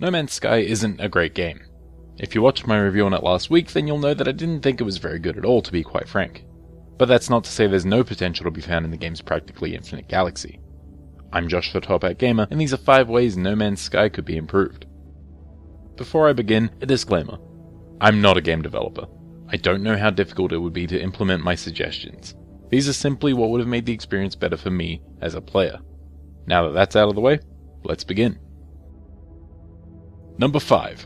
No Man's Sky isn't a great game. If you watched my review on it last week, then you'll know that I didn't think it was very good at all, to be quite frank. But that's not to say there's no potential to be found in the game's practically infinite galaxy. I'm Josh the Top Hat Gamer, and these are 5 ways No Man's Sky could be improved. Before I begin, a disclaimer. I'm not a game developer. I don't know how difficult it would be to implement my suggestions. These are simply what would have made the experience better for me as a player. Now that that's out of the way, let's begin. Number 5.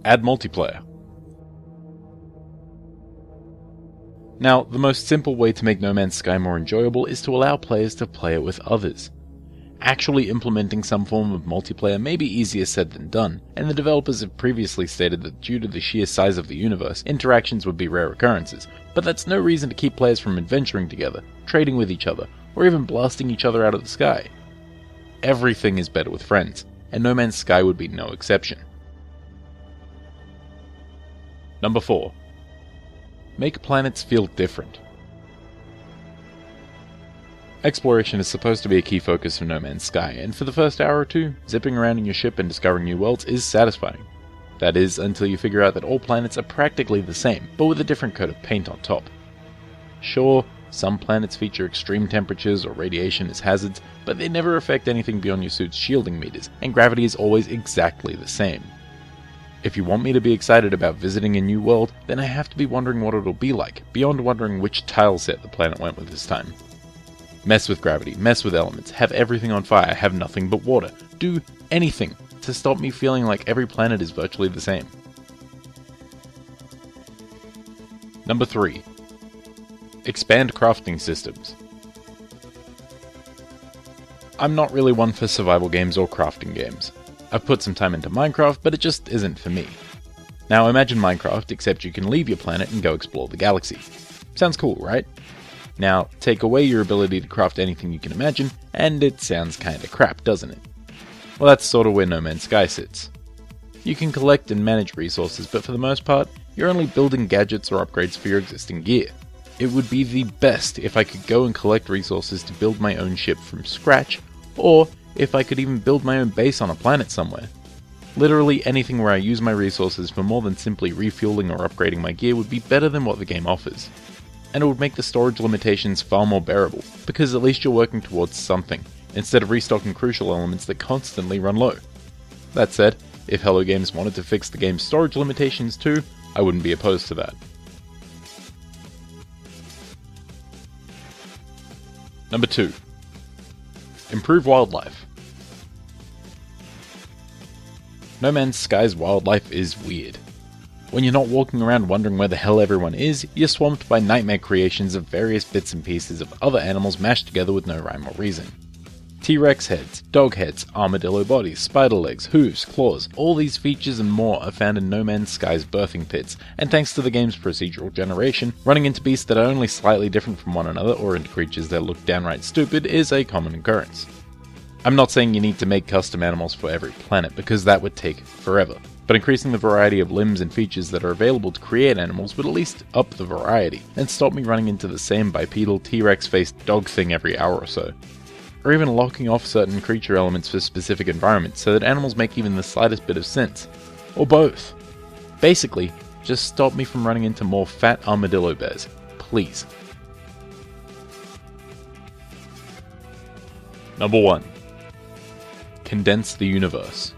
Add multiplayer. Now, the most simple way to make No Man's Sky more enjoyable is to allow players to play it with others. Actually implementing some form of multiplayer may be easier said than done, and the developers have previously stated that due to the sheer size of the universe, interactions would be rare occurrences, but that's no reason to keep players from adventuring together, trading with each other, or even blasting each other out of the sky. Everything is better with friends, and No Man's Sky would be no exception. Number 4. Make planets feel different. Exploration is supposed to be a key focus of No Man's Sky, and for the first hour or two, zipping around in your ship and discovering new worlds is satisfying. That is, until you figure out that all planets are practically the same, but with a different coat of paint on top. Sure, some planets feature extreme temperatures or radiation as hazards, but they never affect anything beyond your suit's shielding meters, and gravity is always exactly the same. If you want me to be excited about visiting a new world, then I have to be wondering what it'll be like, beyond wondering which tile set the planet went with this time. Mess with gravity, mess with elements, have everything on fire, have nothing but water. Do anything to stop me feeling like every planet is virtually the same. Number 3. Expand crafting systems. I'm not really one for survival games or crafting games. I've put some time into Minecraft, but it just isn't for me. Now imagine Minecraft, except you can leave your planet and go explore the galaxy. Sounds cool, right? Now, take away your ability to craft anything you can imagine, and it sounds kinda crap, doesn't it? Well, that's sort of where No Man's Sky sits. You can collect and manage resources, but for the most part, you're only building gadgets or upgrades for your existing gear. It would be the best if I could go and collect resources to build my own ship from scratch, or if I could even build my own base on a planet somewhere. Literally anything where I use my resources for more than simply refueling or upgrading my gear would be better than what the game offers. And it would make the storage limitations far more bearable, because at least you're working towards something, instead of restocking crucial elements that constantly run low. That said, if Hello Games wanted to fix the game's storage limitations too, I wouldn't be opposed to that. Number 2. Improve wildlife. No Man's Sky's wildlife is weird. When you're not walking around wondering where the hell everyone is, you're swamped by nightmare creations of various bits and pieces of other animals mashed together with no rhyme or reason. T-Rex heads, dog heads, armadillo bodies, spider legs, hooves, claws, all these features and more are found in No Man's Sky's birthing pits, and thanks to the game's procedural generation, running into beasts that are only slightly different from one another or into creatures that look downright stupid is a common occurrence. I'm not saying you need to make custom animals for every planet, because that would take forever. But increasing the variety of limbs and features that are available to create animals would at least up the variety, and stop me running into the same bipedal T-Rex-faced dog thing every hour or so. Or even locking off certain creature elements for specific environments so that animals make even the slightest bit of sense. Or both. Basically, just stop me from running into more fat armadillo bears. Please. Number 1. Condense the universe.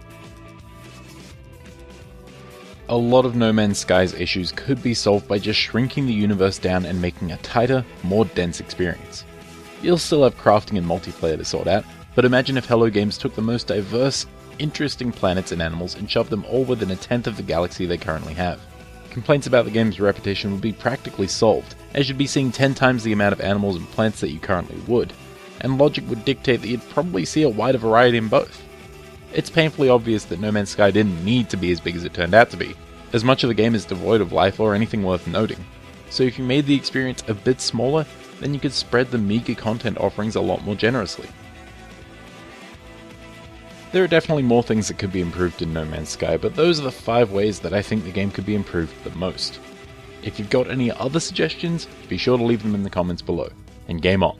A lot of No Man's Sky's issues could be solved by just shrinking the universe down and making a tighter, more dense experience. You'll still have crafting and multiplayer to sort out, but imagine if Hello Games took the most diverse, interesting planets and animals and shoved them all within a tenth of the galaxy they currently have. Complaints about the game's repetition would be practically solved, as you'd be seeing 10 times the amount of animals and plants that you currently would, and logic would dictate that you'd probably see a wider variety in both. It's painfully obvious that No Man's Sky didn't need to be as big as it turned out to be, as much of the game is devoid of life or anything worth noting. So if you made the experience a bit smaller, then you could spread the meager content offerings a lot more generously. There are definitely more things that could be improved in No Man's Sky, but those are the 5 ways that I think the game could be improved the most. If you've got any other suggestions, be sure to leave them in the comments below, and game on.